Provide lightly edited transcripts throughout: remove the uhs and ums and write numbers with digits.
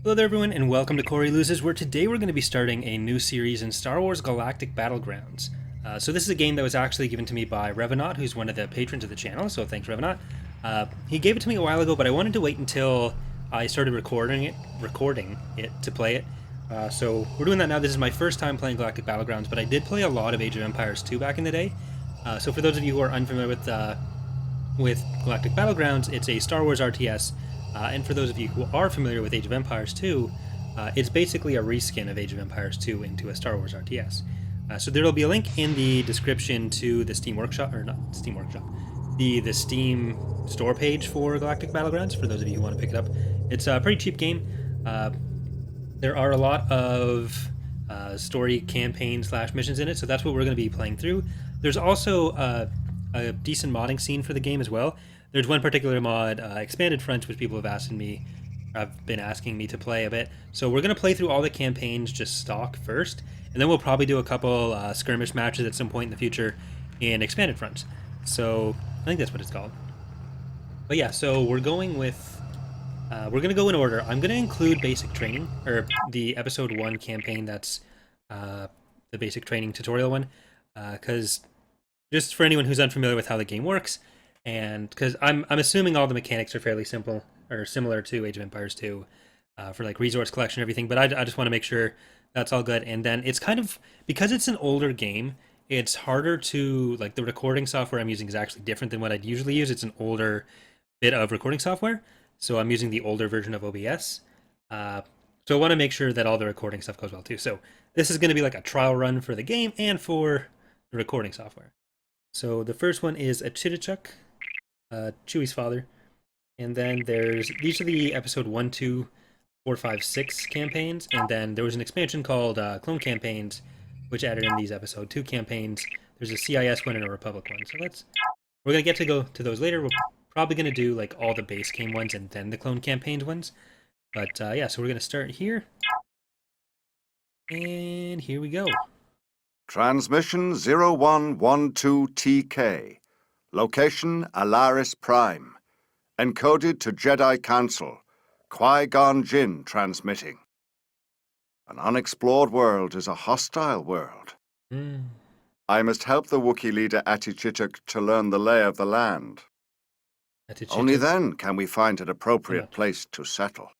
Hello there everyone and welcome to Corey Loses, where today we're going to be starting a new series in Star Wars Galactic Battlegrounds. So this is a game that was actually given to me by Revenant, who's one of the patrons of the channel, so thanks Revenant. He gave it to me a while ago, but I wanted to wait until I started recording it to play it. So we're doing that now. This is my first time playing Galactic Battlegrounds, but I did play a lot of Age of Empires 2 back in the day. So for those of you who are unfamiliar with Galactic Battlegrounds, it's a Star Wars RTS. And for those of you who are familiar with Age of Empires 2, it's basically a reskin of Age of Empires 2 into a Star Wars RTS. So there will be a link in the description to the Steam Workshop, or not Steam Workshop, the Steam store page for Galactic Battlegrounds, for those of you who want to pick it up. It's a pretty cheap game. There are a lot of story campaign / missions in it, so that's what we're going to be playing through. There's also a decent modding scene for the game as well. There's one particular mod, Expanded Fronts, which people have been asking me to play a bit. So we're going to play through all the campaigns just stock first, and then we'll probably do a couple skirmish matches at some point in the future in Expanded Fronts. So I think that's what it's called. But yeah, so we're going with, we're going to go in order. I'm going to include basic training, or the episode 1 campaign that's the basic training tutorial one, because just for anyone who's unfamiliar with how the game works, and because I'm assuming all the mechanics are fairly simple or similar to Age of Empires 2 for like resource collection and everything, but I just want to make sure that's all good. And then it's kind of, because it's an older game, it's harder to, like, the recording software I'm using is actually different than what I'd usually use. It's an older bit of recording software, so I'm using the older version of OBS. So I want to make sure that all the recording stuff goes well too. So this is going to be like a trial run for the game and for the recording software. So the first one is a Chittichuk, Chewie's father, and then these are the episode 1, 2, 4, 5, 6 campaigns, and then there was an expansion called Clone Campaigns, which added in these episode 2 campaigns. There's a CIS one and a Republic one, so we're gonna get to go to those later. We're probably gonna do like all the base game ones and then the Clone Campaigns ones, but yeah, so we're gonna start here, and here we go. Transmission 0112TK. Location Alaris Prime. Encoded to Jedi Council. Qui-Gon Jinn transmitting. An unexplored world is a hostile world. I must help the Wookiee leader Atichituk to learn the lay of the land. Only then can we find an appropriate place to settle.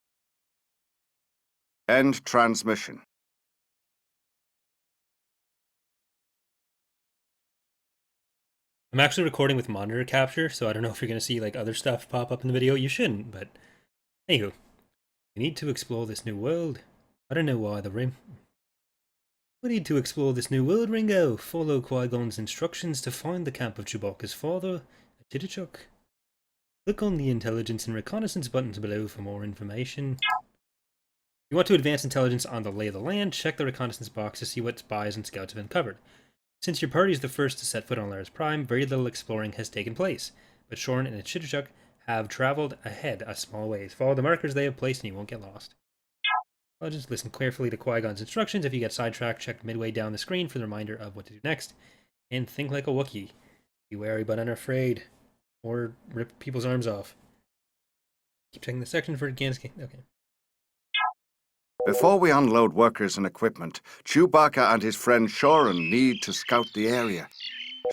End transmission. I'm actually recording with monitor capture, so I don't know if you're going to see like other stuff pop up in the video. You shouldn't, but anywho. We need to explore this new world. I don't know why We need to explore this new world, Ringo. Follow Qui-Gon's instructions to find the camp of Chewbacca's father, Chittichuk. Click on the intelligence and reconnaissance buttons below for more information. If you want to advance intelligence on the lay of the land, check the reconnaissance box to see what spies and scouts have uncovered. Since your party is the first to set foot on Alaris Prime, very little exploring has taken place, but Shorin and Chittichuk have traveled ahead a small ways. Follow the markers they have placed and you won't get lost. I'll just listen carefully to Qui-Gon's instructions. If you get sidetracked, check midway down the screen for the reminder of what to do next. And think like a Wookiee. Be wary but unafraid. Or rip people's arms off. Keep checking the section for against. Okay. Before we unload workers and equipment, Chewbacca and his friend Shorin need to scout the area.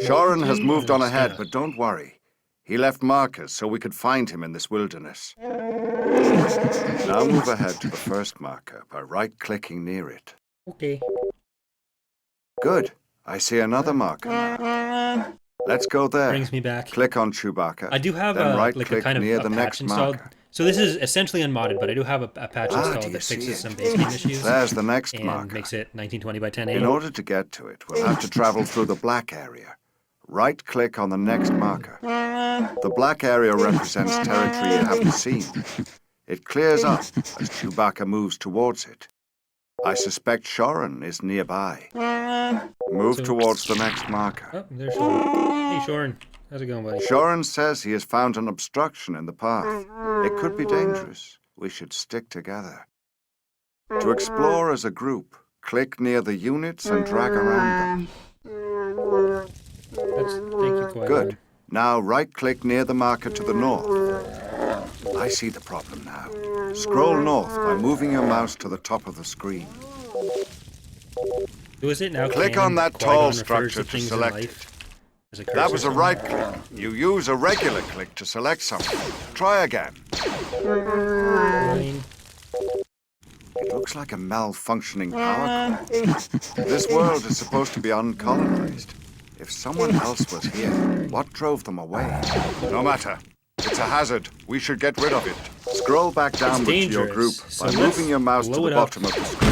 Shorin has moved on ahead, but don't worry. He left markers so we could find him in this wilderness. Now move ahead to the first marker by right-clicking near it. Okay. Good. I see another marker now. Let's go there. Brings me back. Click on Chewbacca. I do have then like a kind of near a the patch next installed. marker. So this is essentially unmodded, but I do have a patch installed that fixes some base game issues. There's the next and marker. Makes it 1920 by 1080. In order to get to it, we'll have to travel through the black area. Right-click on the next marker. The black area represents territory you haven't seen. It clears up as Chewbacca moves towards it. I suspect Shorin is nearby. Move towards the next marker. Oh, there's Shorin. Hey, Shorin. How's it going, buddy? Shorin says he has found an obstruction in the path. It could be dangerous. We should stick together. To explore as a group, click near the units and drag around them. Thank you, Qui-Gon. Good. Now right-click near the marker to the north. I see the problem now. Scroll north by moving your mouse to the top of the screen. Who is it now? Click canon on that Qui-Gon tall refers structure to things in select life it. as a curse That or was a something? right click. You use a regular click to select something. Try again. Fine. It looks like a malfunctioning power core. This world is supposed to be uncolonized. If someone else was here, what drove them away? No matter. It's a hazard. We should get rid of it. Scroll back downward to your group dangerous, so by let's moving your mouse to blow the it up. bottom of the screen.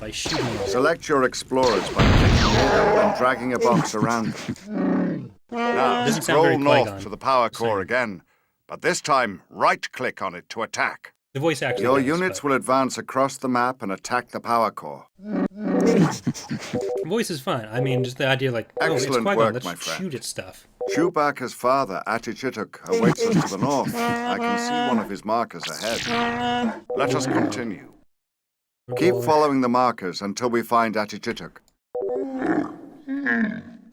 By shooting it. Select your explorers by clicking near them and dragging a box around them. Now, Doesn't sound very scroll north Qui-Gon. to the power core Same. again, but this time right-click on it to attack. The voice actually Your does, units but will advance across the map and attack the power core. the voice is fun. I mean, just the idea like, oh, it's Excellent Qui-Gon, work, let's my friend. shoot at stuff. Chewbacca's father, Atichituk, awaits us to the north. I can see one of his markers ahead. Let us continue. Keep following the markers until we find Atichituk.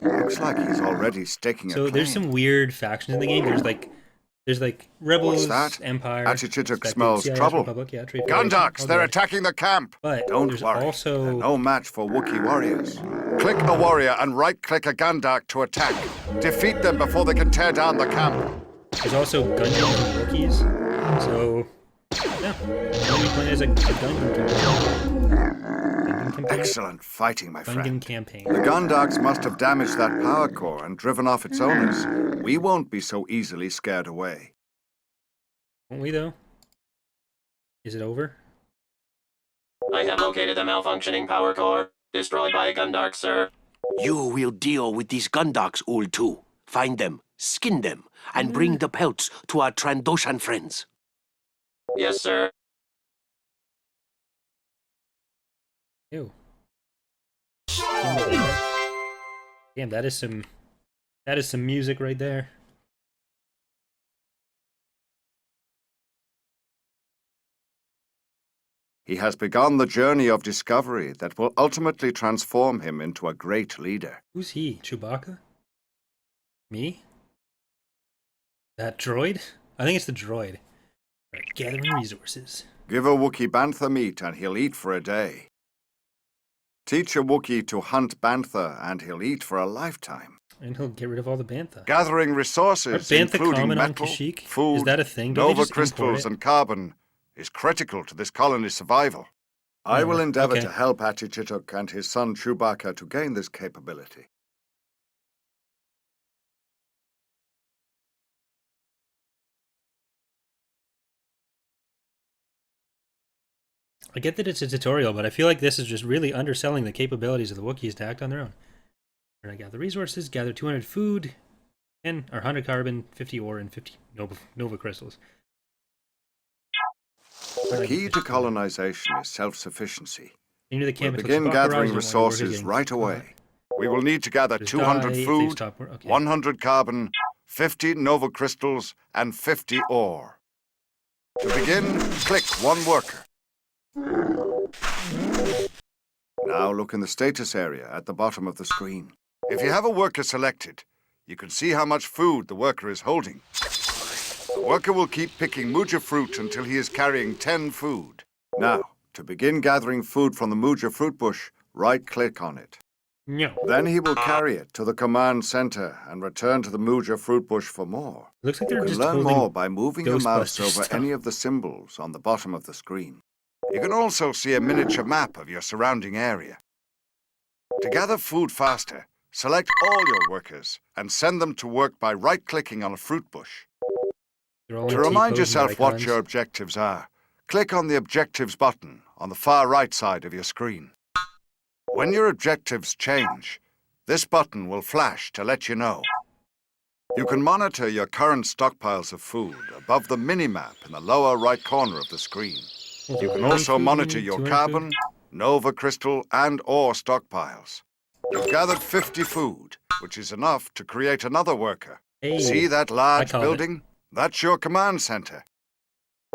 Looks like he's already staking a So claim. there's some weird factions in the game. There's like Rebels, What's that? Empire, Atichituk Expected, smells CIS, trouble. Republic, yeah, Trade Federation, Gundaks, all they're good. attacking the camp. But Don't there's worry, also they're no match for Wookiee warriors. Click a warrior and right-click a Gundak to attack. Defeat them before they can tear down the camp. there's also Gungans and Wookiees. So yeah, maybe playing as a Gungan campaign. Excellent fighting, my Gungan friend. campaign. The Gundaks must have damaged that power core and driven off its owners. We won't be so easily scared away. Won't we though? Is it over? I have located the malfunctioning power core. Destroyed by a Gundark, sir. You will deal with these Gundaks, Ul 2. Find them, skin them, and bring the pelts to our Trandoshan friends. Yes, sir. Ew. Damn, that is some music right there. He has begun the journey of discovery that will ultimately transform him into a great leader. Who's he? Chewbacca? Me? That droid? I think it's the droid. Right, gathering resources. Give a Wookiee bantha meat and he'll eat for a day. Teach a Wookiee to hunt bantha and he'll eat for a lifetime. And he'll get rid of all the bantha. Gathering Are resources, bantha including common on metal, Kashyyyk? food, Is that a thing? Don't they nova just import crystals, it? and carbon, is critical to this colony's survival. I will endeavor okay. to help Atichituk and his son Chewbacca to gain this capability. I get that it's a tutorial, but I feel like this is just really underselling the capabilities of the Wookiees to act on their own. We're gonna gather resources, gather 200 food, 10 or 100 carbon, 50 ore, and 50 nova crystals. The key to colonization is self-sufficiency. Into the We'll camp. begin gathering resources right away. We will need to gather 200 food, 100 carbon, 50 nova crystals, and 50 ore. To begin, click one worker. Now look in the status area at the bottom of the screen. If you have a worker selected, you can see how much food the worker is holding. The worker will keep picking Muja fruit until he is carrying 10 food. Now, to begin gathering food from the Muja fruit bush, right-click on it. No. Then he will carry it to the command center and return to the Muja fruit bush for more. Looks like You they're can just learn holding more by moving your mouse Ghostbusters over stuff. any of the symbols on the bottom of the screen. You can also see a miniature map of your surrounding area. To gather food faster, select all your workers and send them to work by right-clicking on a fruit bush. They're all To in remind T-pose yourself and what icons. your objectives are, click on the Objectives button on the far right side of your screen. When your objectives change, this button will flash to let you know. You can monitor your current stockpiles of food above the mini-map in the lower right corner of the screen. You can also monitor your carbon, nova crystal, and ore stockpiles. You've gathered 50 food, which is enough to create another worker. Hey, See that large called it. building? That's your command center.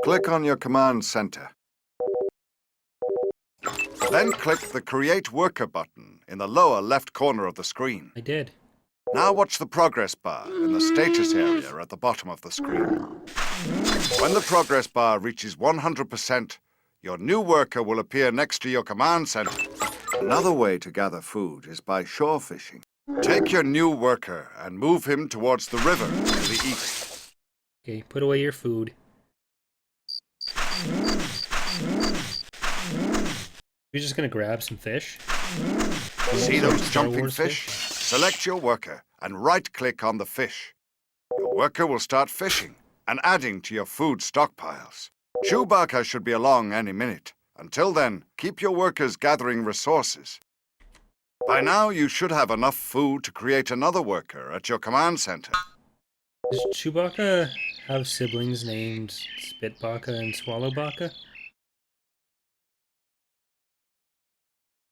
Click on your command center. Then click the Create Worker button in the lower left corner of the screen. I did. Now watch the progress bar in the status area at the bottom of the screen. When the progress bar reaches 100%, your new worker will appear next to your command center. Another way to gather food is by shore fishing. Take your new worker and move him towards the river to the east. Okay, put away your food. We're just gonna grab some fish. See those Star jumping Wars fish? Select your worker and right-click on the fish. Your worker will start fishing and adding to your food stockpiles. Chewbacca should be along any minute. Until then, keep your workers gathering resources. By now, you should have enough food to create another worker at your command center. Does Chewbacca have siblings named Spitbacca and Swallowbacca?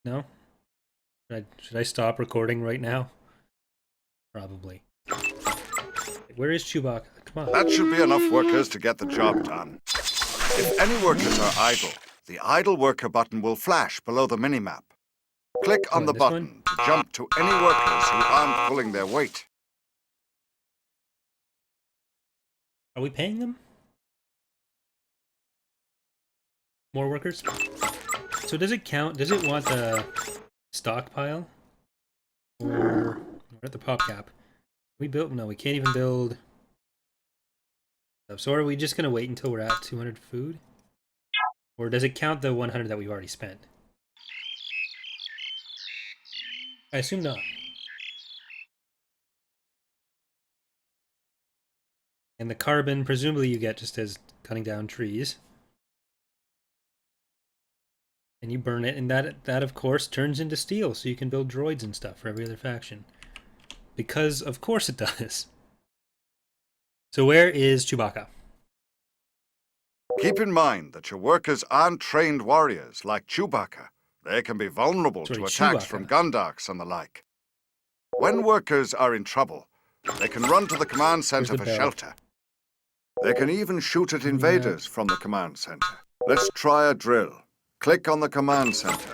No? Should I stop recording right now? Probably. Where is Chewbacca? Come on. That should be enough workers to get the job done. If any workers are idle, the idle worker button will flash below the minimap. Click on the this button to jump to any workers who aren't pulling their weight. Are we paying them? More workers? So does it count? Does it want the stockpile? Or we're at the pop cap. We built? No, we can't even build. So are we just gonna wait until we're at 200 food? Or does it count the 100 that we've already spent? I assume not. And the carbon, presumably you get just as cutting down trees. And you burn it, and that of course turns into steel, so you can build droids and stuff for every other faction. Because of course it does. So where is Chewbacca? Keep in mind that your workers aren't trained warriors like Chewbacca. They can be vulnerable to attacks from Gundarks and the like. When workers are in trouble, they can run to the command center for shelter. They can even shoot at invaders from the command center. Let's try a drill. Click on the command center.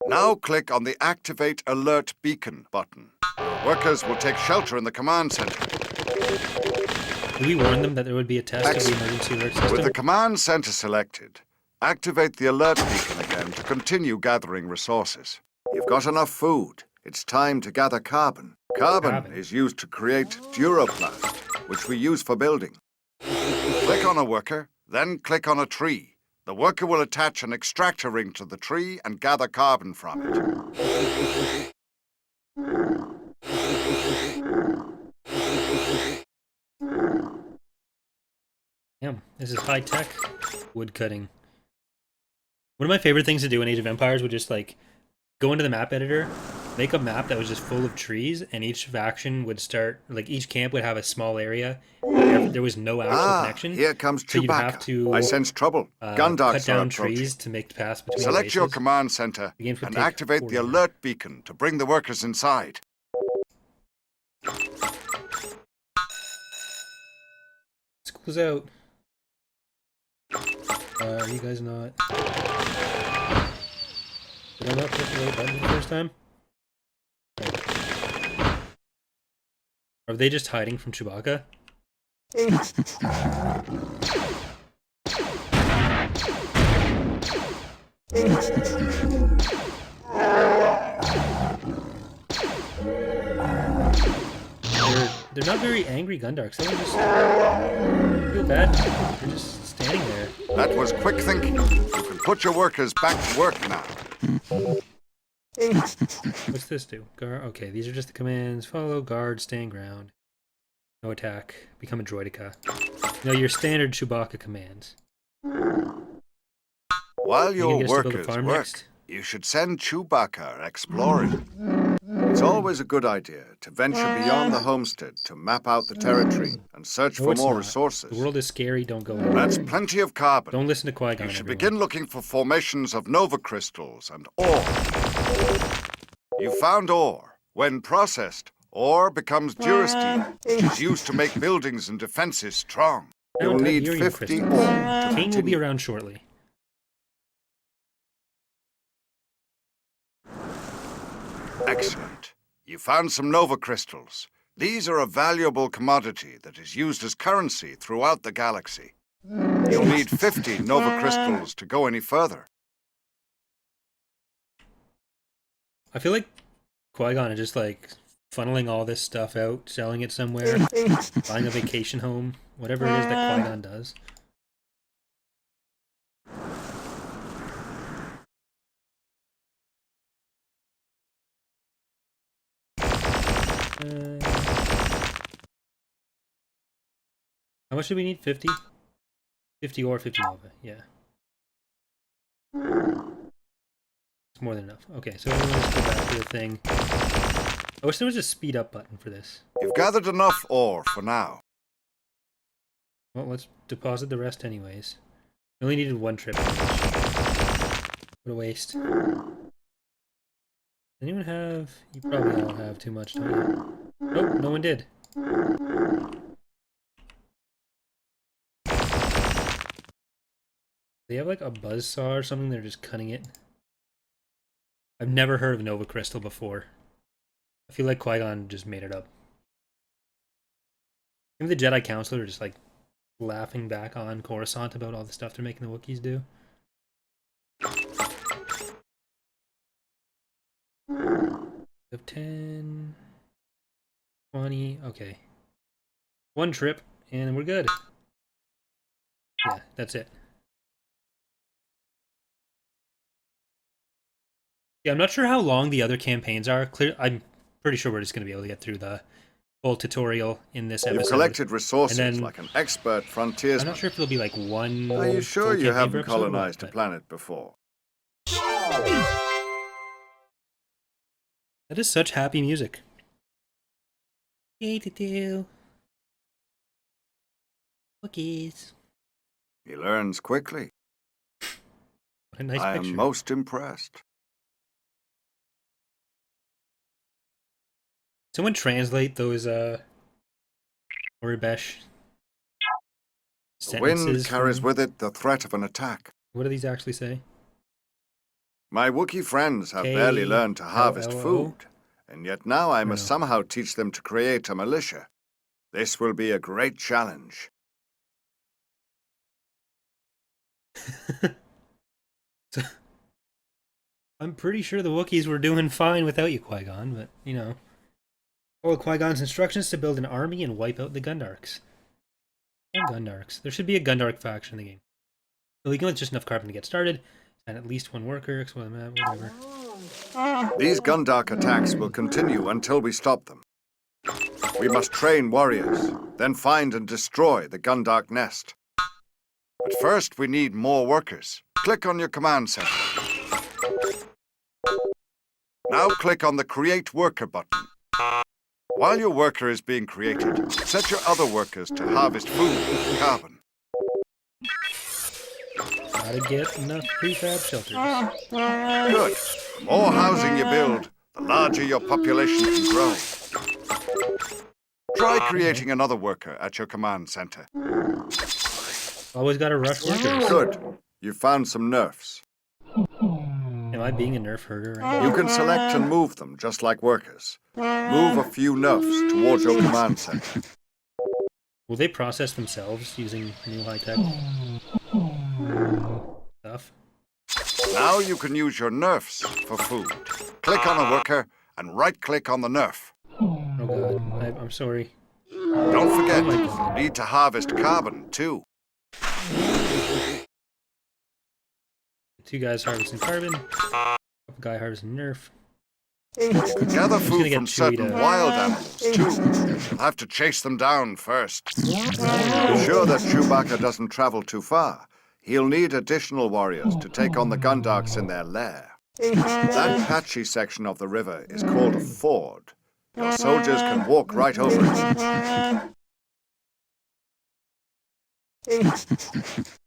Now click on the Activate Alert Beacon button. Workers will take shelter in the command center. Did we warn them that there would be a test of the emergency alert system? With the command center selected, activate the alert beacon again to continue gathering resources. You've got enough food. It's time to gather carbon. Carbon is used to create Duroplast, which we use for building. Click on a worker, then click on a tree. The worker will attach an extractor ring to the tree and gather carbon from it. Damn, this is high-tech wood cutting. One of my favorite things to do in Age of Empires would just like go into the map editor, make a map that was just full of trees, and each faction would start, like each camp would have a small area. There was no actual connection. Here comes so you'd have Chewbacca. to I sense trouble. Gundarks cut down are approaching. trees to make pass between Select your races. command center The games would and take activate the 40 alert beacon to bring the workers inside. School's out. Are you guys not? Did I not push the right button the first time? Are they just hiding from Chewbacca? They're not very angry Gundarks. They just feel bad. They're just standing there. That was quick thinking. You can put your workers back to work now. What's this do? Okay, these are just the commands. Follow, guard, stand ground. No attack. Become a droidica. No, your standard Chewbacca commands. While your workers work, next? you should send Chewbacca exploring. It's always a good idea to venture beyond the homestead to map out the territory and search for more resources. The world is scary, don't go in. That's plenty of carbon. Don't listen to Qui-Gon, You should everyone. begin looking for formations of nova crystals and ore. You found ore. When processed, ore becomes durasteel, which is used to make buildings and defenses strong. You'll need 50 ore to King will be continue. around shortly. Excellent. You found some nova crystals. These are a valuable commodity that is used as currency throughout the galaxy. You'll need 50 Nova crystals to go any further. I feel like Qui-Gon is just like funneling all this stuff out, selling it somewhere, buying a vacation home, whatever it is that Qui-Gon does. How much do we need? 50? 50 or 50 Nova, yeah. It's more than enough. Okay, so let's go back to the thing. I wish there was a speed up button for this. You've gathered enough ore for now. Well, let's deposit the rest anyways. We only needed one trip. What a waste. Anyone have... You probably all have too much, don't you? Nope, no one did. They have like a buzzsaw or something, they're just cutting it. I've never heard of Nova Crystal before. I feel like Qui-Gon just made it up. Maybe the Jedi Council are just like laughing back on Coruscant about all the stuff they're making the Wookiees do. We have 10, 20, okay. One trip, and we're good. Yeah, that's it. Yeah, I'm not sure how long the other campaigns are. I'm pretty sure we're just going to be able to get through the full tutorial in this episode. You've collected resources and then, like an expert frontiersman. I'm not sure if it'll be like one. Are you sure you haven't colonized a but... planet before? That is such happy music. Wookies. He learns quickly. What a nice I picture. am most impressed. Someone translate those Oribesh The wind sentences. carries with it the threat of an attack. What do these actually say? My Wookiee friends have barely learned to harvest K-L-O-O? food, and yet now I must No. somehow teach them to create a militia. This will be a great challenge. So, I'm pretty sure the Wookiees were doing fine without you, Qui-Gon, but, you know. Follow Qui-Gon's instructions to build an army and wipe out the Gundarks. And Gundarks. There should be a Gundark faction in the game. So we can get just enough carbon to get started, and at least one worker, explore the map, whatever. These Gundark attacks will continue until we stop them. We must train warriors, then find and destroy the Gundark nest. But first we need more workers. Click on your command center. Now click on the Create Worker button. While your worker is being created, set your other workers to harvest food and carbon. Gotta get enough prefab shelters. Good. The more housing you build, the larger your population can grow. Try creating another worker at your command center. Always gotta rush workers. Good. You found some nerfs. Am I being a nerf herder right now? You can select and move them just like workers. Move a few nerfs towards your command center. Will they process themselves using new high-tech stuff? Now you can use your nerfs for food. Click on a worker and right-click on the nerf. Oh god, I'm sorry. Don't forget, you need to harvest carbon too. Two guys harvesting carbon, a guy harvesting nerf. You can gather food get from Chewie certain to- wild animals too. You'll have to chase them down first. Ensure that Chewbacca doesn't travel too far. He'll need additional warriors to take on the Gundarks in their lair. That patchy section of the river is called a ford. Your soldiers can walk right over it.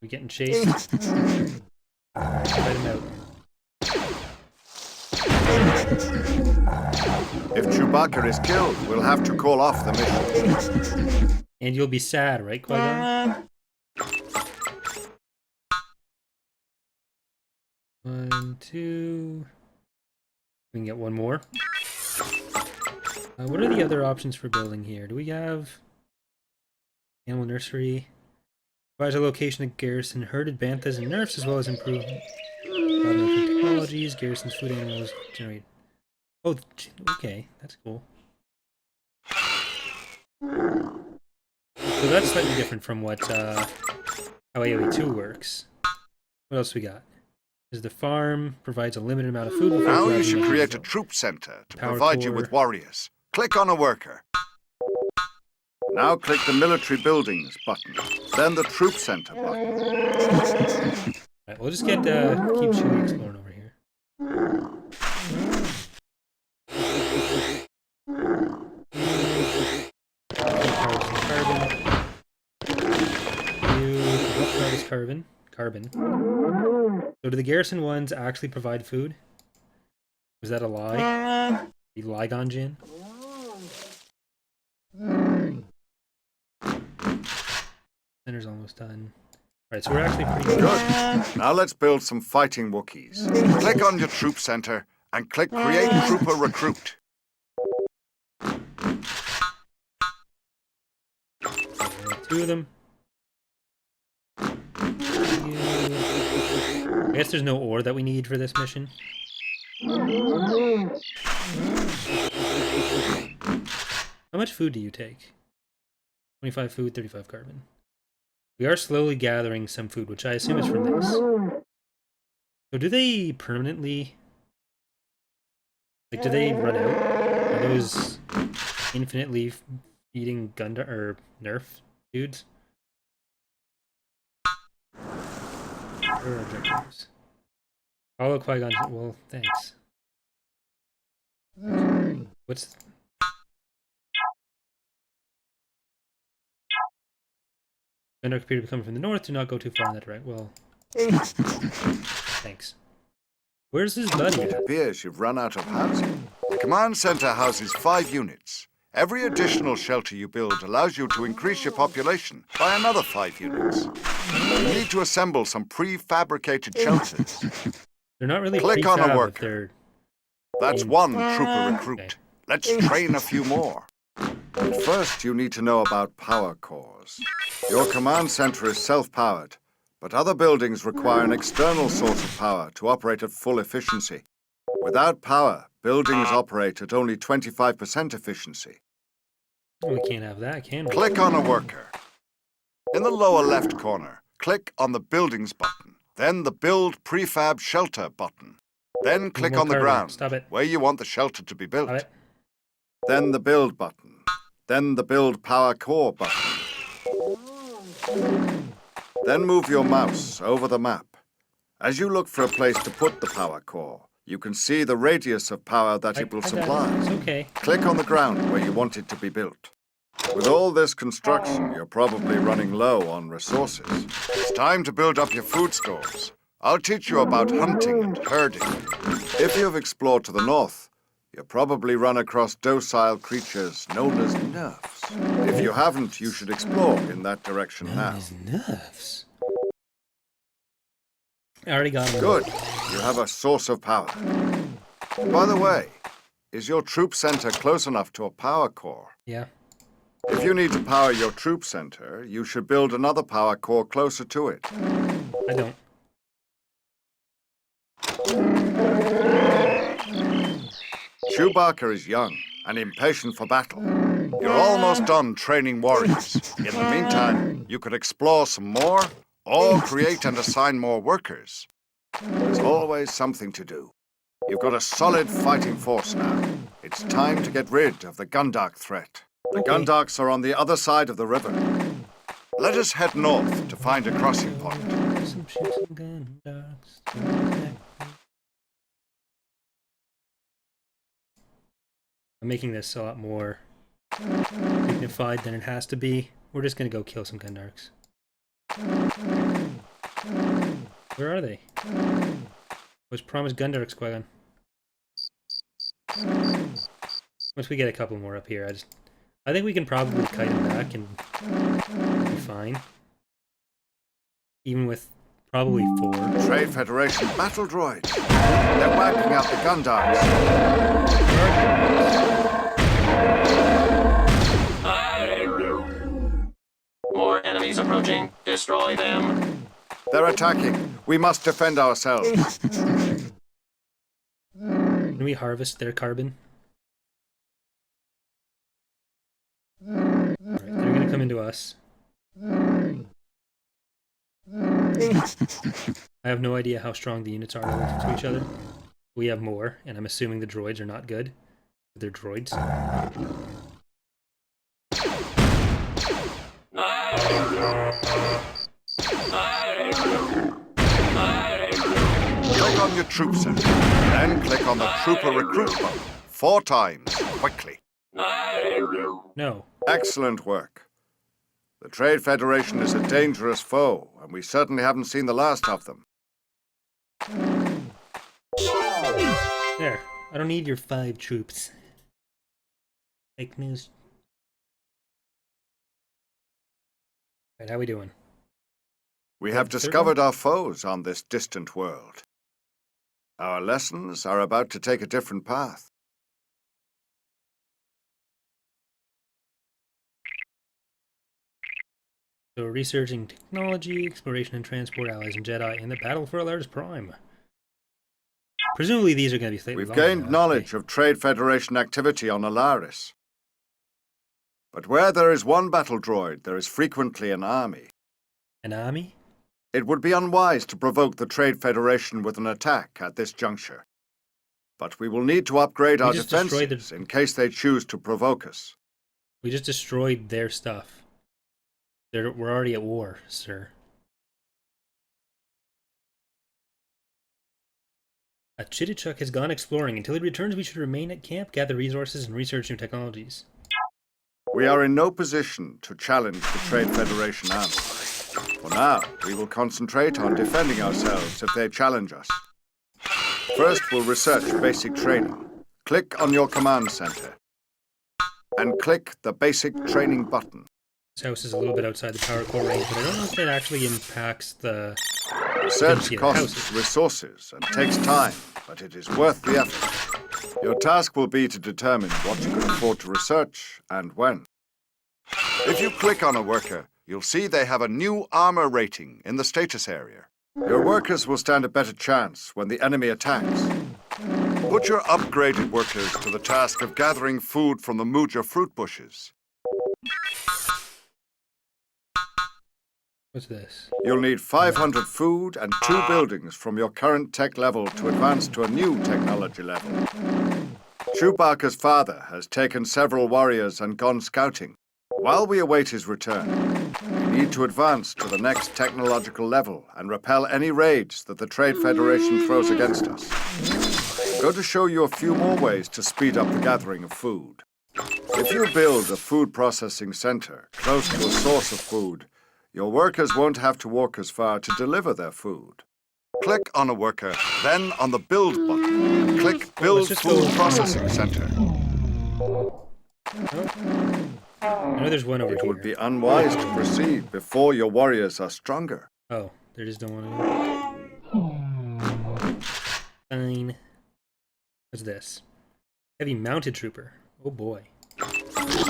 We getting chased? Fight him out. If Chewbacca is killed, we'll have to call off the mission. And you'll be sad, right, Qui-Gon? 1, 2... We can get one more. What are the other options for building here? Do we have animal nursery? Provides a location to garrison herded banthas and nerfs, as well as improve nursing technologies. Garrison's food animals generate. Oh, okay, that's cool. So that's slightly different from what how AoE 2 works. What else we got? Is the farm provides a limited amount of food. Now you should create a troop center to provide you with warriors. Click on a worker. Now click the military buildings button, then the troop center button. Alright, we'll just get keep Chewie exploring over here. Carbon. So do the garrison ones actually provide food? Was that a lie? The Ligon Jin? Center's almost done. Alright, so we're actually pretty good. Now let's build some fighting Wookiees. Click on your troop center and click Create Trooper Recruit. Two of them. I guess there's no ore that we need for this mission. How much food do you take? 25 food, 35 carbon. We are slowly gathering some food, which I assume is from this. So do they permanently... Like, do they run out? Are those infinitely feeding Gundam or Nerf dudes? Where are objectives? Follow Qui-Gon. Well, thanks. What's... Gundam appear to be coming from the north. Do not go too far in that direction. Well... Thanks. Where's his buddy? It appears you've run out of housing. The command center houses 5 units. Every additional shelter you build allows you to increase your population by another 5 units. You need to assemble some prefabricated shelters. They're not really Click on a prefab, worker. That's one trooper recruit. Okay. Let's train a few more. But first, you need to know about power cores. Your command center is self-powered, but other buildings require an external source of power to operate at full efficiency. Without power, buildings operate at only 25% efficiency. We can't have that, can we? Click on a worker. In the lower left corner, click on the Buildings button, then the Build Prefab Shelter button. Then click on the ground, Stop it. where you want the shelter to be built. Stop it. Then the Build button. Then the Build Power Core button. Then move your mouse over the map. As you look for a place to put the power core, you can see the radius of power that it will supply. It's okay. Click on the ground where you want it to be built. With all this construction, you're probably running low on resources. It's time to build up your food stores. I'll teach you about hunting and herding. If you've explored to the north, you'll probably run across docile creatures known as nerfs. If you haven't, you should explore in that direction now. Nerfs. I already got one. Good. You have a source of power. By the way, is your troop center close enough to a power core? Yeah. If you need to power your troop center, you should build another power core closer to it. I don't. Chewbacca is young and impatient for battle. You're almost done training warriors. In the meantime, you could explore some more or create and assign more workers. There's always something to do. You've got a solid fighting force now. It's time to get rid of the Gundark threat. The Gundarks are on the other side of the river. Let us head north to find a crossing point. I'm making this a lot more dignified than it has to be. We're just gonna go kill some Gundarks. Where are they? Was promised Gundarks, Qui-Gon. Once we get a couple more up here, I think we can probably kite them back and be fine. Even with probably 4. Trade Federation battle droids. They're wiping out the Gundarks. More enemies approaching. Destroy them. They're attacking. We must defend ourselves. Can we harvest their carbon? Alright, they're gonna come into us. I have no idea how strong the units are relative to each other. We have more, and I'm assuming the droids are not good. They're droids. Click on your troop center. Then click on the trooper recruit button 4 times, quickly. No. Excellent work. The Trade Federation is a dangerous foe, and we certainly haven't seen the last of them. There. I don't need your 5 troops. Fake news. Right, how we doing? We have discovered our foes on this distant world. Our lessons are about to take a different path. So researching technology, exploration and transport, allies and Jedi, and the battle for Alaris Prime. Presumably these are going to be slightly We've longer gained now. knowledge of Trade Federation activity on Alaris. But where there is one battle droid, there is frequently an army. An army? It would be unwise to provoke the Trade Federation with an attack at this juncture. But we will need to upgrade our just destroyed defenses in case they choose to provoke us. We just destroyed their stuff. We're already at war, sir. A Chittichuk has gone exploring. Until he returns, we should remain at camp, gather resources, and research new technologies. We are in no position to challenge the Trade Federation army. For now, we will concentrate on defending ourselves if they challenge us. First, we'll research basic training. Click on your command center. And click the basic training button. This house is a little bit outside the power core range, but I don't know if that actually impacts the... Research costs resources and takes time, but it is worth the effort. Your task will be to determine what you can afford to research and when. If you click on a worker, you'll see they have a new armor rating in the status area. Your workers will stand a better chance when the enemy attacks. Put your upgraded workers to the task of gathering food from the Muja fruit bushes. What's this? You'll need 500 food and 2 buildings from your current tech level to advance to a new technology level. Chewbacca's father has taken several warriors and gone scouting. While we await his return, we need to advance to the next technological level and repel any raids that the Trade Federation throws against us. I'm going to show you a few more ways to speed up the gathering of food. If you build a food processing center close to a source of food, your workers won't have to walk as far to deliver their food. Click on a worker, then on the Build button, and click Build Food Processing Center. I know there's one over It here. would be unwise to proceed before your warriors are stronger. Oh, they just don't want to. Fine. What's this? Heavy mounted trooper. Oh boy.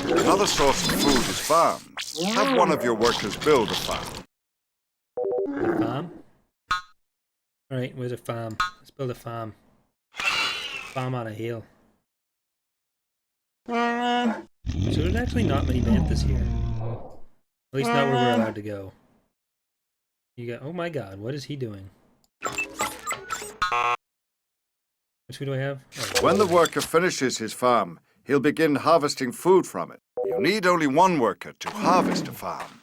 Another source of food is farms. Have one of your workers build a farm. A farm? Alright, where's a farm? Let's build a farm. Farm on a hill. So there's actually not many banthas here. At least not where we're allowed to go. You got, oh my god, what is he doing? Which food do I have? Oh. When the worker finishes his farm, he'll begin harvesting food from it. You need only one worker to harvest a farm.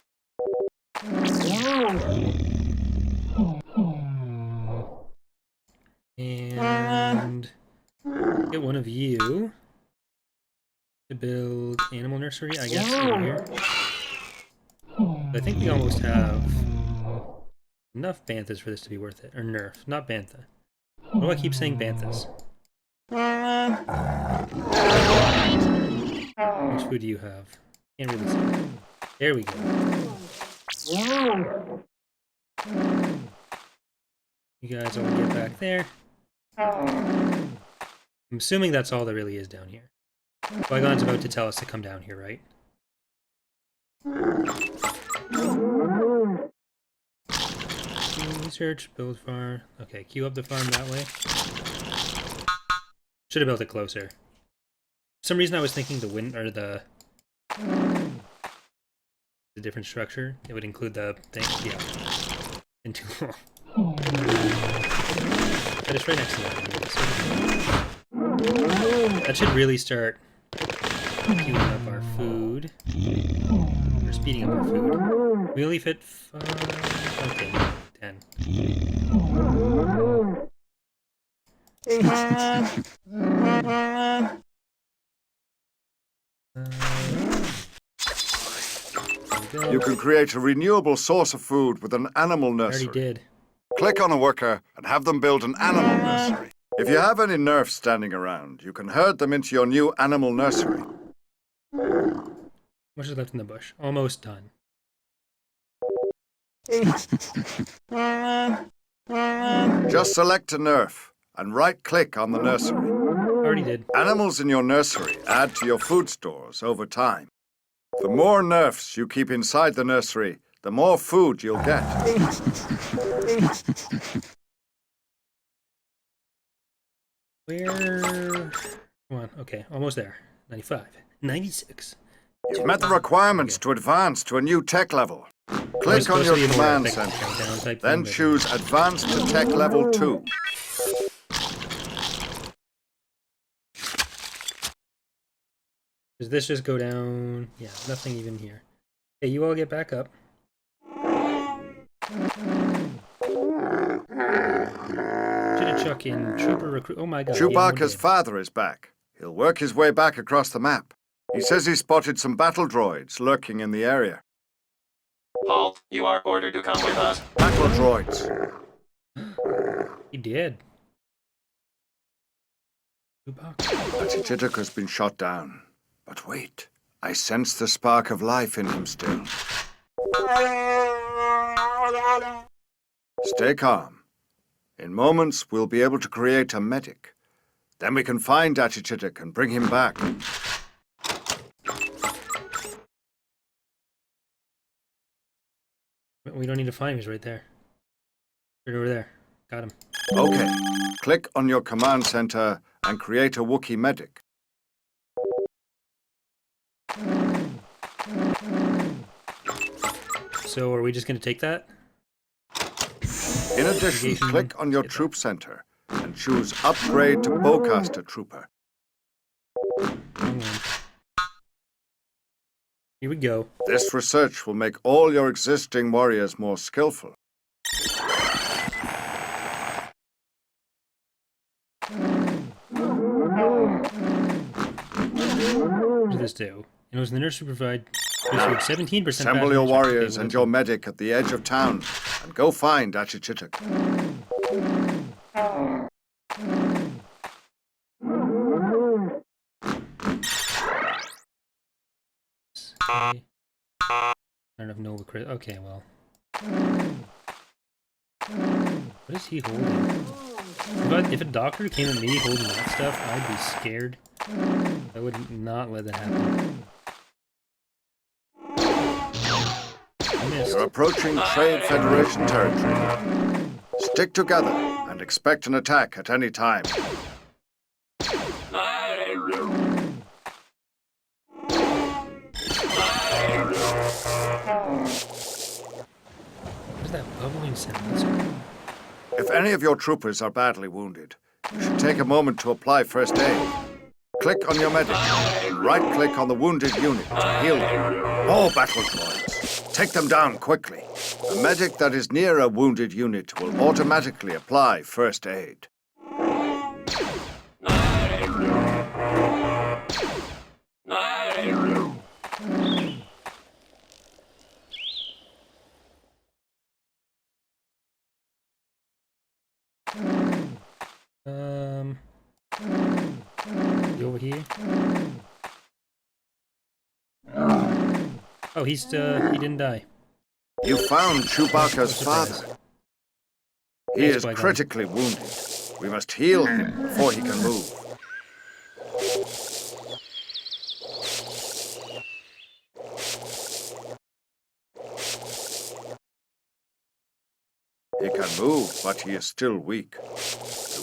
And get one of you to build animal nursery, I guess, over here. I think we almost have enough banthas for this to be worth it. Or nerf, not bantha. Why do I keep saying banthas? Which food do you have? Can't really see. There we go. You guys all get back there. I'm assuming that's all there really is down here. Qui-Gon's about to tell us to come down here, right? Research, build farm. Okay, queue up the farm that way. Should have built it closer. For some reason I was thinking the wind or the different structure. It would include the thing. Yeah. Into but it's right next to that. That should really start queuing up our food. Or speeding up our food. We only fit 5. Okay, 10. You can create a renewable source of food with an animal I nursery. already did. Click on a worker and have them build an animal nursery. If you have any nerfs standing around, you can herd them into your new animal nursery. Much is left in the bush. Almost done. Just select a nerf and right-click on the nursery. Already did. Animals in your nursery add to your food stores over time. The more nerfs you keep inside the nursery, the more food you'll get. Where? Come on. Okay, almost there. 95. 96. You've met the requirements to advance to a new tech level. Click on your command center, then choose Advance to Tech Level 2. Does this just go down? Yeah, nothing even here. Okay, you all get back up. Should have chuck in Trooper Recruit. Oh my god. Chewbacca's father is back. He'll work his way back across the map. He says he spotted some battle droids lurking in the area. Halt. You are ordered to come with us. Battle droids. He did. Chewbacca. Chewbacca's been shot down. But wait, I sense the spark of life in him still. Stay calm. In moments, we'll be able to create a medic. Then we can find Achichitic and bring him back. We don't need to find him. He's right there. Right over there. Got him. Okay. Click on your command center and create a Wookiee medic. So are we just going to take that? In addition, click on your troop center and choose Upgrade to Bowcaster Trooper. Hang on. Here we go. This research will make all your existing warriors more skillful. What does this do? It was the nursery provide 17%. Assemble your warriors and your medic at the edge of town and go find Achichitic. I don't have no crit. Okay, well. What is he holding? If a doctor came at me holding that stuff, I'd be scared. I would not let that happen. I missed. You're approaching Trade Federation territory. Stick together and expect an attack at any time. What's that bubbling sound? If any of your troopers are badly wounded, you should take a moment to apply first aid. Click on your medic and right-click on the wounded unit to heal them. All battle droids, take them down quickly. A medic that is near a wounded unit will automatically apply first aid. You over here? Oh, he didn't die. You found Chewbacca's father. He is Qui-Gon. critically wounded. We must heal him before he can move. He can move, but he is still weak.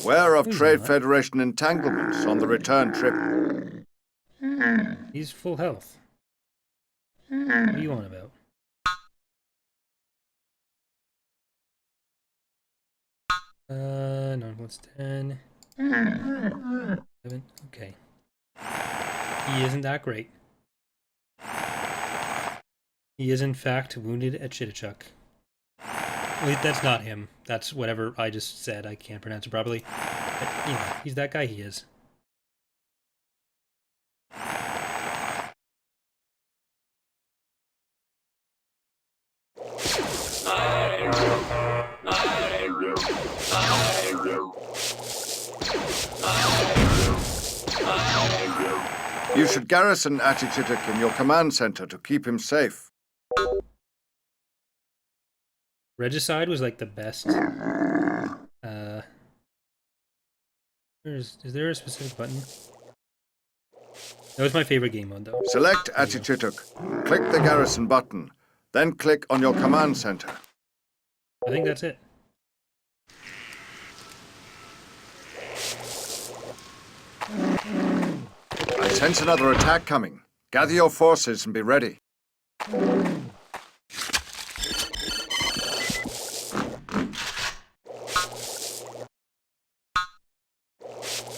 Beware of Trade Federation entanglements on the return trip. He's full health. What are you on about? No, what's 10? 7, okay. He isn't that great. He is in fact wounded at Chittichuk. Wait, that's not him. That's whatever I just said. I can't pronounce it properly. But, you know, he's that guy he is. You should garrison Atichitik in your command center to keep him safe. Regicide was like the best. Is there a specific button? That was my favorite game mode, though. Select Atichitik, click the garrison button, then click on your command center. I think that's it. I sense another attack coming. Gather your forces and be ready.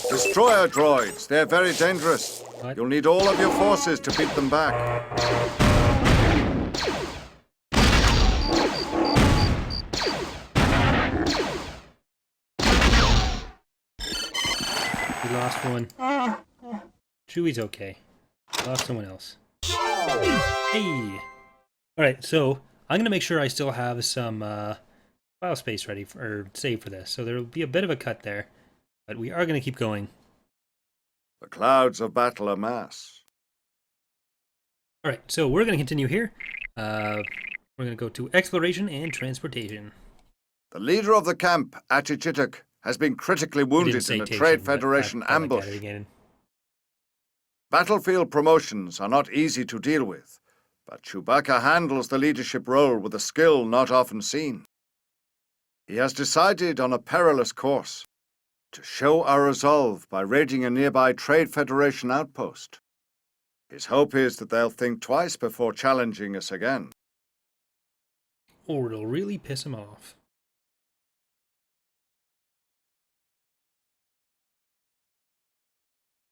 Destroyer droids, they're very dangerous. What? You'll need all of your forces to beat them back. We lost one. Chewie's okay. Lost someone else. Hey! Alright, so I'm going to make sure I still have some file space ready for, or saved for this. So there will be a bit of a cut there. But we are going to keep going. The clouds of battle amass. Alright, so we're going to continue here. We're going to go to exploration and transportation. The leader of the camp, Atichitik, has been critically wounded in a Trade Federation ambush. Battlefield promotions are not easy to deal with, but Chewbacca handles the leadership role with a skill not often seen. He has decided on a perilous course, to show our resolve by raiding a nearby Trade Federation outpost. His hope is that they'll think twice before challenging us again. Or it'll really piss him off.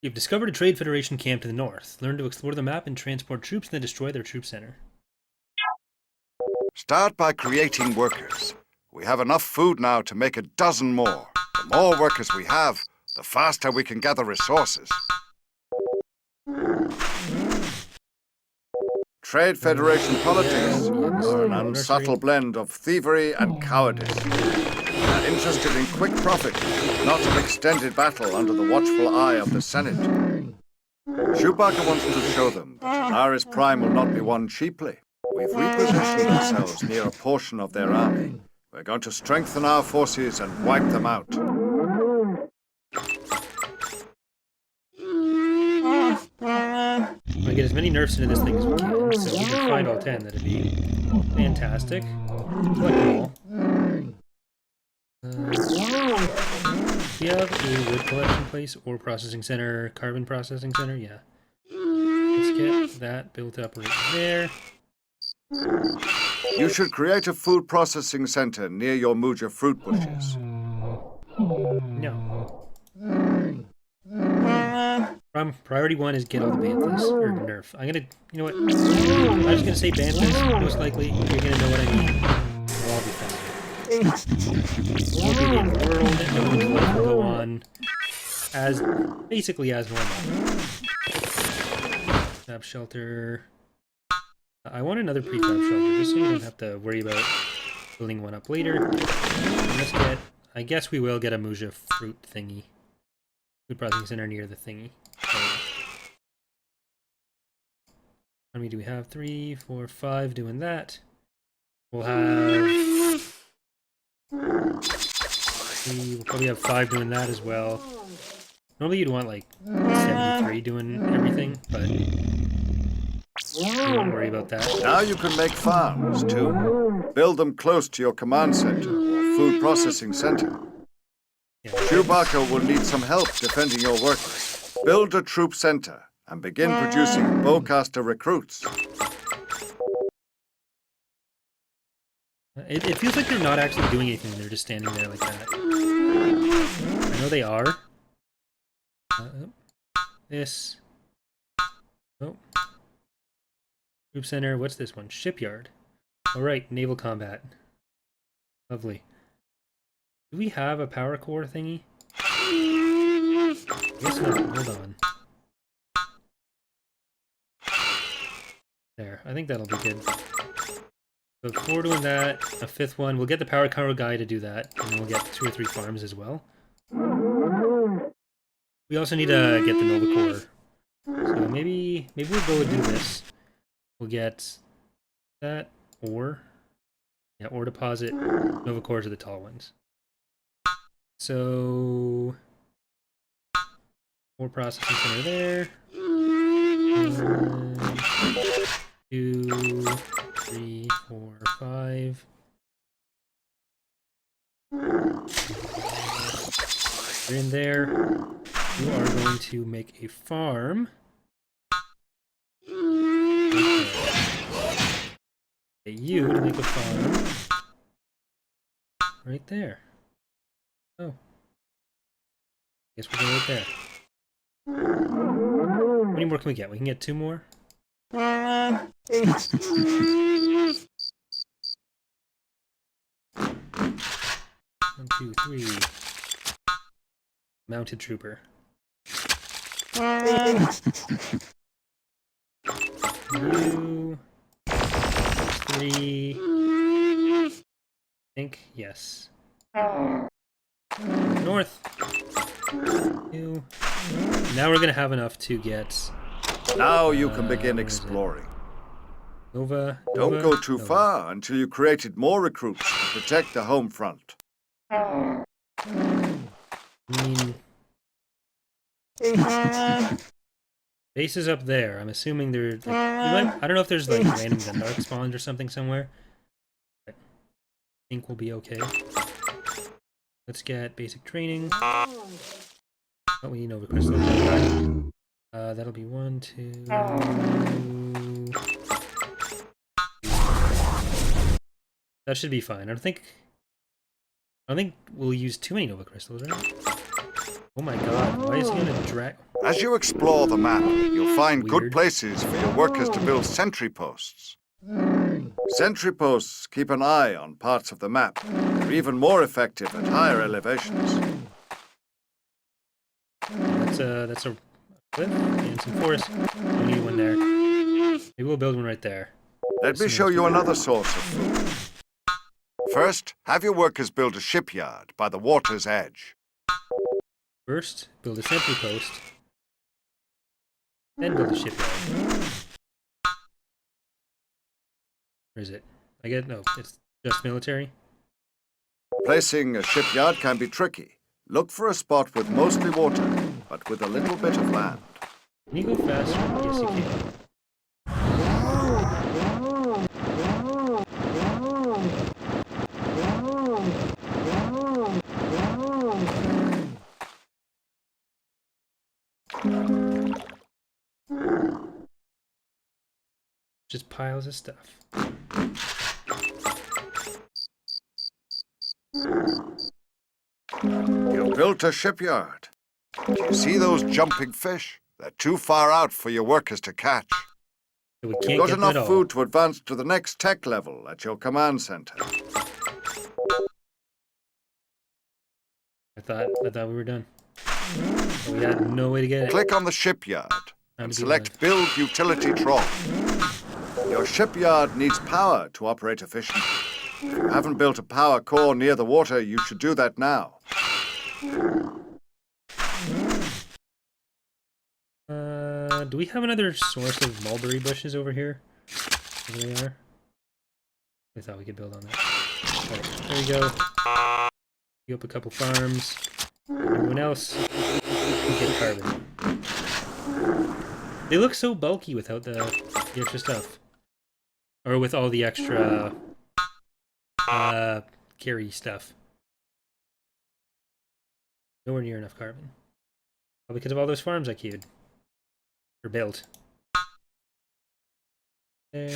You've discovered a Trade Federation camp to the north. Learn to explore the map and transport troops and then destroy their troop center. Start by creating workers. We have enough food now to make a dozen more. The more workers we have, the faster we can gather resources. Trade Federation politics are an unsubtle blend of thievery and cowardice. They're interested in quick profit, not an extended battle under the watchful eye of the Senate. Chewbacca wants to show them that Alaris Prime will not be won cheaply. We've repositioned ourselves near a portion of their army. We're going to strengthen our forces and wipe them out. I'm gonna get as many nerfs into this thing as we can, so if we can find all 10, that'd be fantastic. Collect them all. We have a wood collection place or processing center, carbon processing center, yeah. Let's get that built up right there. You should create a food processing center near your Muja fruit bushes. No. Priority 1 is get all the banthas, or nerf. I'm gonna, you know what, I'm just gonna say banthas, most likely. You're gonna know what I mean. We'll all be fine. Won't be the end of the world, everyone's life will go on as, basically as normal. Prefab shelter. I want another prefab shelter, just so you don't have to worry about building one up later. And let's get, I guess we will get a Muja fruit thingy. Food processing center near the thingy. How many do we have? 3, 4, 5 doing that. We'll have... we'll probably have 5 doing that as well. Normally you'd want like 73 doing everything, but don't worry about that. Now you can make farms too. Build them close to your command center or food processing center. Yeah. Chewbacca will need some help defending your workers. Build a troop center and begin producing bowcaster recruits. It feels like they're not actually doing anything. They're just standing there like that. I know they are. This. Oh. Troop center. What's this one? Shipyard. Alright, naval combat. Lovely. Do we have a power core thingy? I guess not. Hold on. There. I think that'll be good. So 4 doing that, a 5th one. We'll get the power core guy to do that, and then we'll get 2 or 3 farms as well. We also need to get the Nova Core. So maybe we'll go and do this. We'll get that, ore. Yeah, ore deposit. Nova Cores are the tall ones. So 4 processing center there. 2, 3, 4, 5. You're in there. You are going to make a farm. Get you to make a farm. Right there. Oh. Guess we'll go right there. How many more can we get? We can get 2 more. 1, 2, 3. Mounted trooper. 2, 3. I think yes. North. 2. Now we're gonna have enough to get. Now you can begin exploring. Nova. Don't go too far until you created more recruits to protect the home front. I mean, base is up there. I'm assuming they're. Like, I don't know if there's like random Gundark spawns or something somewhere. But I think we'll be okay. Let's get basic training. Oh, we need Nova Crystal. That'll be 1, 2. That should be fine. I don't think we'll use too many Nova Crystals, right? Oh my god, why is he gonna drag? As you explore the map, you'll find Weird. good places for your workers to build sentry posts. Sentry posts keep an eye on parts of the map. They're even more effective at higher elevations. That's a cliff and some forest. We need one there. Maybe we'll build one right there. Let me show you another source of food. First, have your workers build a shipyard by the water's edge. First, build a sentry post. Then build a shipyard. Where is it? No, it's just military. Placing a shipyard can be tricky. Look for a spot with mostly water, but with a little bit of land. Can you go faster? Yes, you can. Just piles of stuff. You built a shipyard. Do you see those jumping fish? They're too far out for your workers to catch. So we You've can't got get them at enough all. food to advance to the next tech level at your command center. I thought we were done. But we had no way to get it. Click on the shipyard and to be select Build Utility Troll. Your shipyard needs power to operate efficiently. If you haven't built a power core near the water, you should do that now. Do we have another source of mulberry bushes over here? There they are. I thought we could build on that. Alright, there we go. Pick up a couple farms. Everyone else can get carbon. They look so bulky without the extra stuff. Or with all the extra carry stuff. Nowhere near enough carbon. Probably because of all those farms I queued. Or built. There.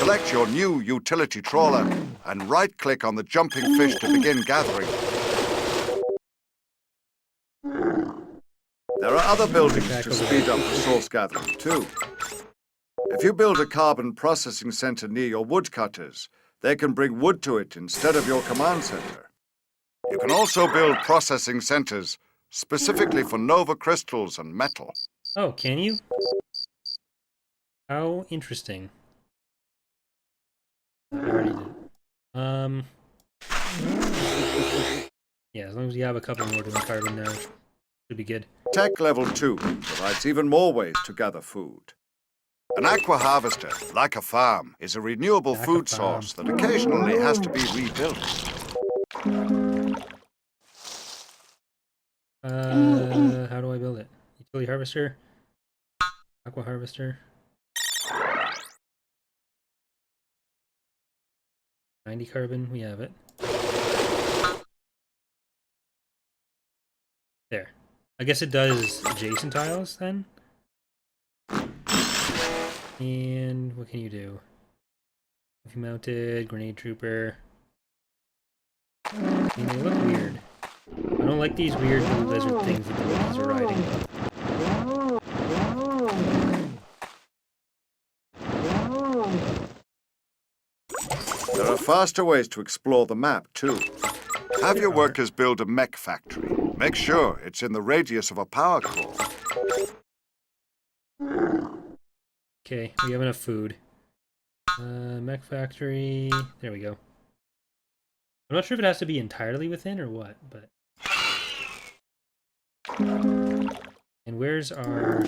Select your new utility trawler and right-click on the jumping fish to begin gathering. There are other buildings to speed up resource gathering, too. If you build a carbon processing center near your woodcutters, they can bring wood to it instead of your command center. You can also build processing centers specifically for nova crystals and metal. Oh, can you? How interesting. I already did. Yeah, as long as you have a couple more doing carbon now, should be good. Tech Level 2 provides even more ways to gather food. An aqua harvester, like a farm, is a renewable food source that occasionally has to be rebuilt. How do I build it? Utility harvester? Aqua harvester? 90 carbon, we have it. There. I guess it does adjacent tiles then? And what can you do? If you mounted, grenade trooper. I mean, they look weird. I don't like these weird little lizard things that the Wookiees are riding. There are faster ways to explore the map, too. Have your workers build a mech factory. Make sure it's in the radius of a power core. Okay, we have enough food. Mech factory. There we go. I'm not sure if it has to be entirely within or what, but... And where's our...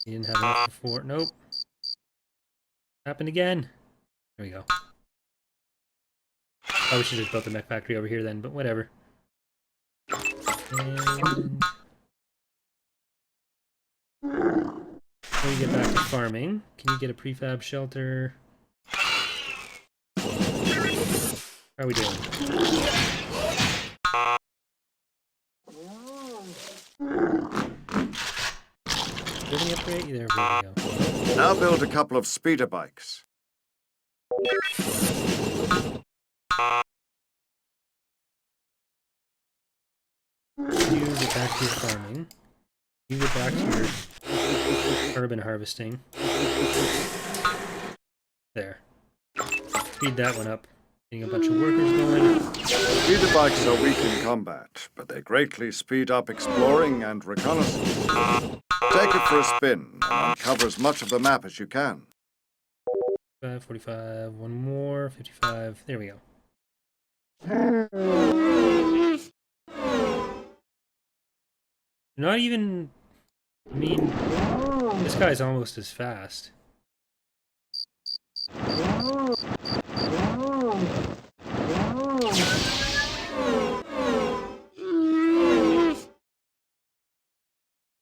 He didn't have enough before. Nope. Happened again. There we go. Probably should have built the mech factory over here then, but whatever. And... Before we get back to farming, can you get a prefab shelter? How are we doing? Building upgrade? There we go. Now build a couple of speeder bikes. You get back to your farming. You get back to your carbon harvesting. There. Speed that one up. Getting a bunch of workers going. Speeder bikes are weak in combat, but they greatly speed up exploring and reconnaissance. Take it for a spin and uncover as much of the map as you can. 45, one more, 55. There we go. Not even... I mean, this guy's almost as fast.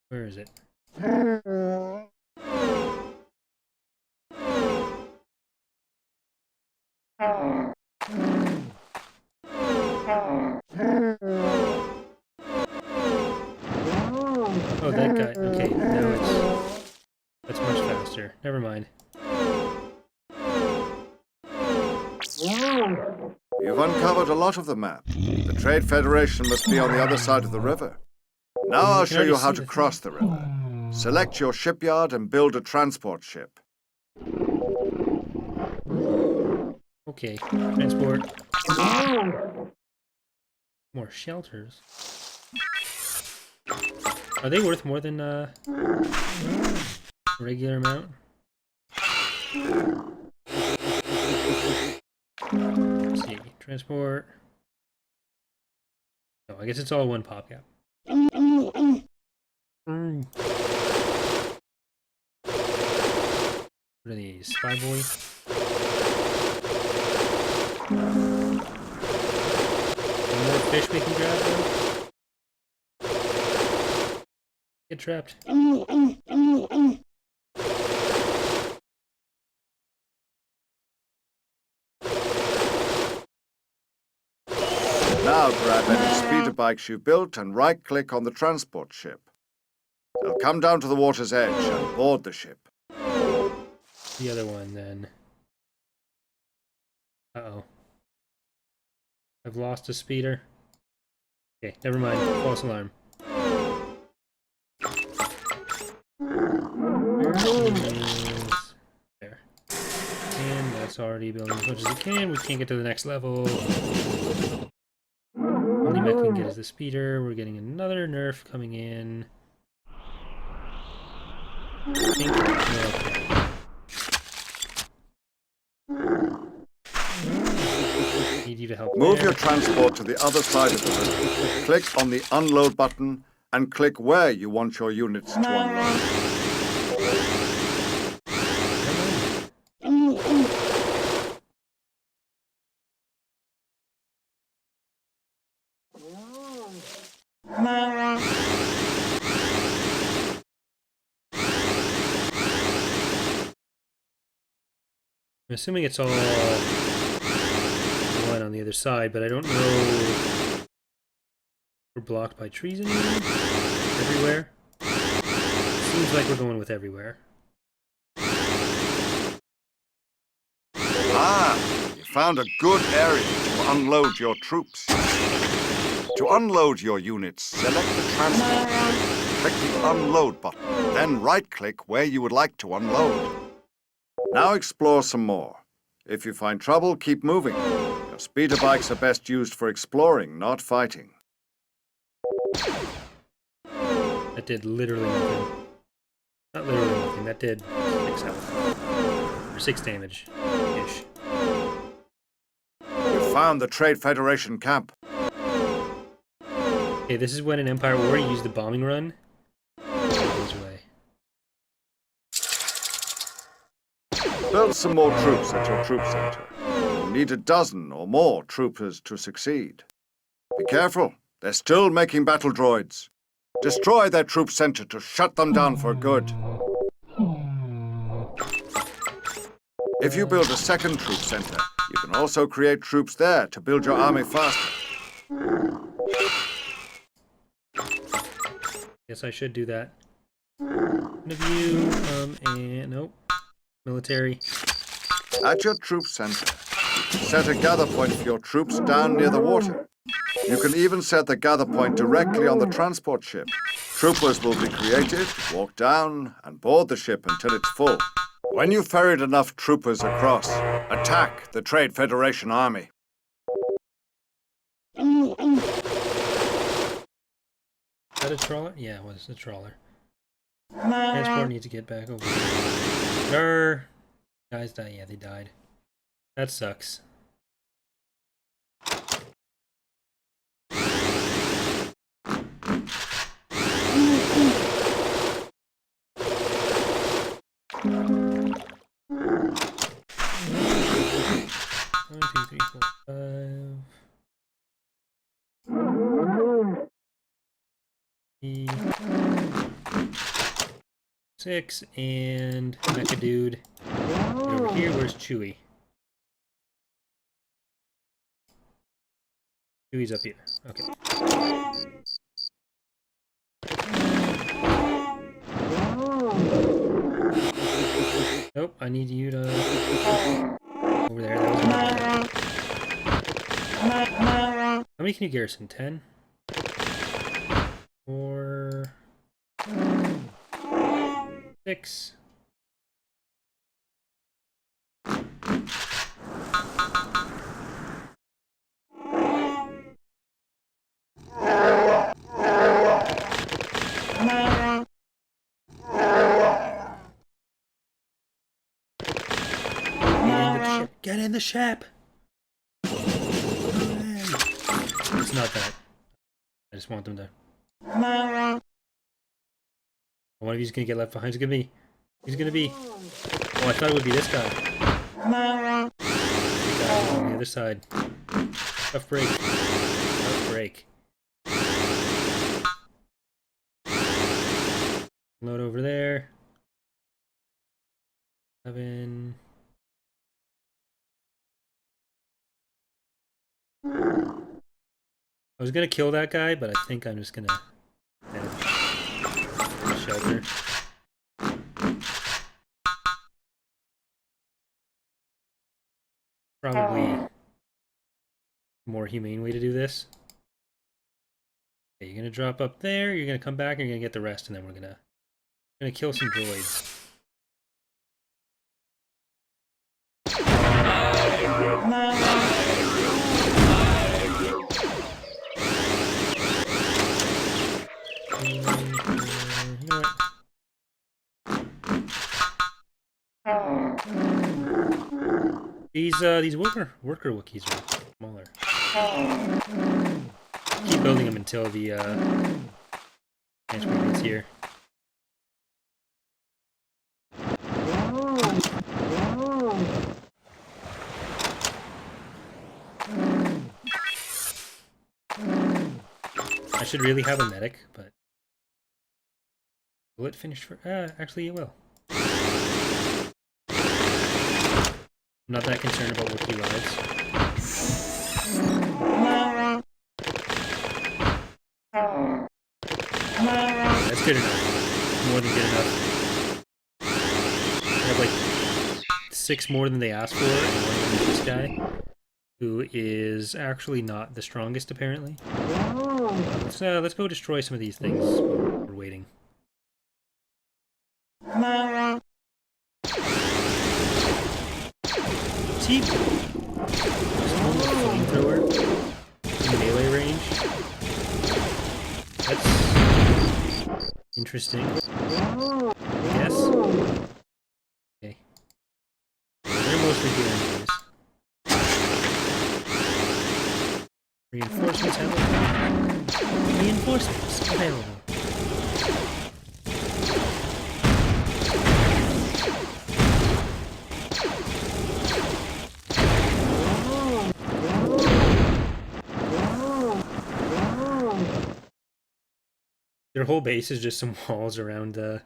Where is it? Oh, that guy. Okay, now that's much faster. Never mind. You've uncovered a lot of the map. The Trade Federation must be on the other side of the river. Now I'll show you how to cross the river. Select your shipyard and build a transport ship. Okay, transport. More shelters. Are they worth more than regular amount? Let's see, transport. Oh, I guess it's all one pop cap. What are these? Spy boy? Any more fish we can grab though? Get trapped. grab any speeder bikes you built and right-click on the transport ship. They'll come down to the water's edge and board the ship. The other one, then. Uh-oh. I've lost a speeder. Okay, never mind. False alarm. There. And that's already building as much as it can. We can't get to the next level. Only mech we can get is the speeder. We're getting another nerf coming in. I think we're okay. Need you to help. Move there. your transport to the other side of the room. Click on the unload button and click where you want your units to unload. I'm assuming it's all one on the other side, but I don't know. We're blocked by trees anymore? Everywhere? Seems like we're going with everywhere. Ah, you found a good area to unload your troops. To unload your units, select the transport. Click the unload button, then right-click where you would like to unload. Now explore some more. If you find trouble, keep moving. Your speeder bikes are best used for exploring, not fighting. That did literally nothing. Not literally nothing, that did 6 health. Or 6 damage-ish. You found the Trade Federation camp. Okay, this is when in Empire War you use the bombing run. It goes away. Build some more troops at your troop center. You'll need a dozen or more troopers to succeed. Be careful, they're still making battle droids. Destroy their troop center to shut them down for good. If you build a second troop center, you can also create troops there to build your army faster. Guess I should do that. One of you, and nope. Military. At your troop center, set a gather point for your troops down near the water. You can even set the gather point directly on the transport ship. Troopers will be created, walk down, and board the ship until it's full. When you've ferried enough troopers across, attack the Trade Federation army. Is that a trawler? Yeah, it was a trawler. Transport needs to get back over here. Guys died. Yeah, they died. That sucks. One, two, three, four, 6, and Mecha Dude. Get over here, where's Chewie? Chewie's up here. Okay. Nope, I need you to... Over there, that was my bad. How many can you garrison? 10? 4... 6... Get in the ship! It's not that. I just want them to... One of you's gonna get left behind. He's gonna be... He's gonna be... Oh, I thought it would be this guy. The guy on the other side. Tough break. Tough break. Load over there. 7... I was gonna kill that guy, but I think I'm just gonna shelter. Probably a more humane way to do this. Okay, you're gonna drop up there, you're gonna come back, and you're gonna get the rest, and then we're gonna kill some droids. You know what? These worker Wookiees are smaller. Keep building them until the transport gets here. I should really have a medic, but will it finish for? Actually, it will. I'm not that concerned about Wookiee lives. That's good enough. More than good enough. I have like 6 more than they asked for, and one of them is this guy, who is actually not the strongest, apparently. Let's go destroy some of these things while we're waiting. See, just hold the flamethrower in melee range. That's interesting, I guess. Okay. They're mostly here anyways. Reinforcements available. Reinforcements available. Their whole base is just some walls around that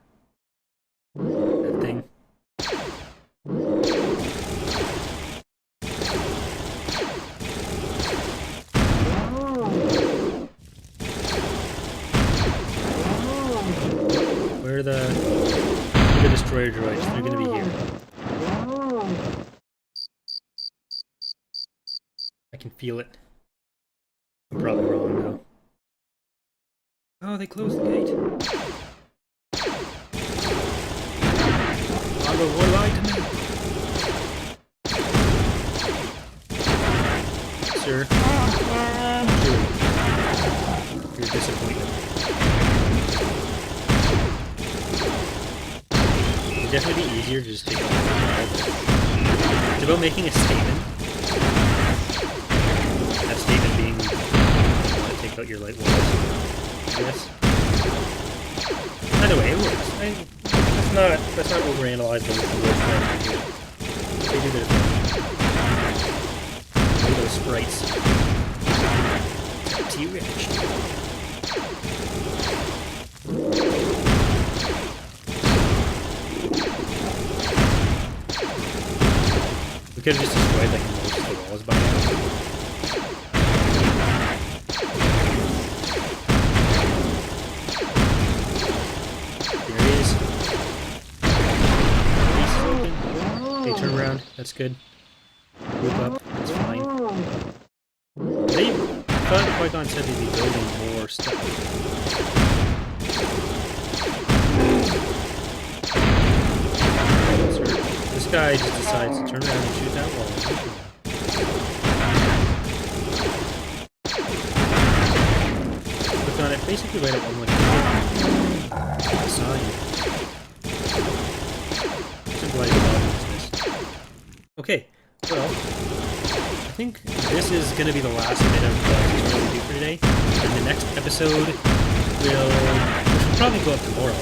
thing. Where are the destroyer droids? They're gonna be here. I can feel it. I'm probably wrong though. Oh, they closed the gate. Hondo, what lied to me? Sir. You're disappointed. It'd definitely be easier to just take off the drive. It's about making a statement. That statement being, you want to take out your light walls. Yes. Either way, it works. Let's not overanalyze them. They do their thing. Look at those sprites. T-Rich. We could have just destroyed like most of the walls by now. Turn around, that's good. Loop up, that's fine. I thought Qui-Gon said they'd be building more stuff. Sir, this guy just decides to turn around and shoot that wall. Click on it, basically right at 112. Sign. Symbolize the bottom. Okay, well, I think this is going to be the last bit of tutorial we do for today. And the next episode which will probably go up tomorrow,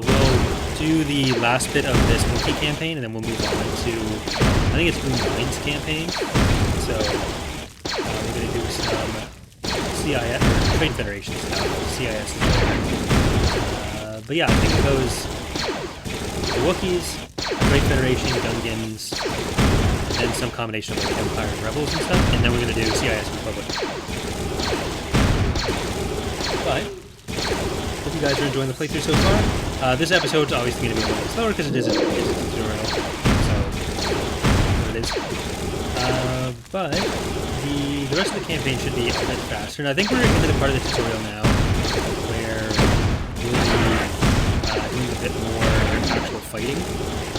we'll do the last bit of this Wookiee campaign, and then we'll move on to, I think it's Moonline's campaign. So, we're going to do some CIS, or Trade Federation stuff, CIS. But yeah, I think it goes the Wookiees, Trade Federation, Gungans, and some combination of like Empire and Rebels and stuff, and then we're going to do CIS Republic. But hope you guys are enjoying the playthrough so far. This episode's obviously going to be a little bit slower because it is a tutorial, so there it is. But the rest of the campaign should be a bit faster. And I think we're into the part of the tutorial now where we'll be doing a bit more actual fighting.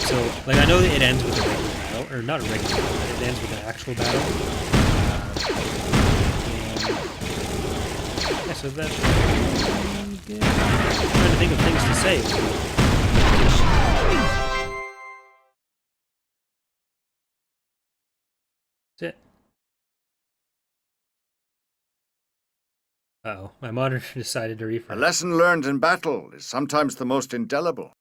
So, like, I know that it ends with a regular battle, or not a regular battle, but it ends with an actual battle. And yeah, so that's good. I'm trying to think of things to say. That's it. Uh-oh, my monitor decided to A refresh. lesson learned in battle is sometimes the most indelible.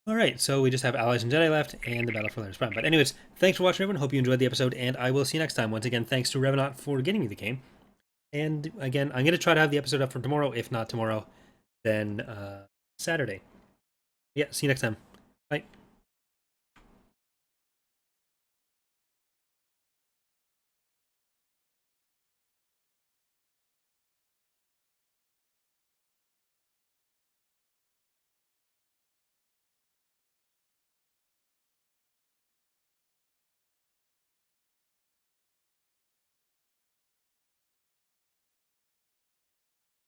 Alright, so we just have Allies and Jedi left, and the Battle for Laris Prime. But anyways, thanks for watching, everyone. Hope you enjoyed the episode, and I will see you next time. Once again, thanks to Revenant for getting me the game. And again, I'm going to try to have the episode up for tomorrow. If not tomorrow, then Saturday. Yeah, see you next time. Bye.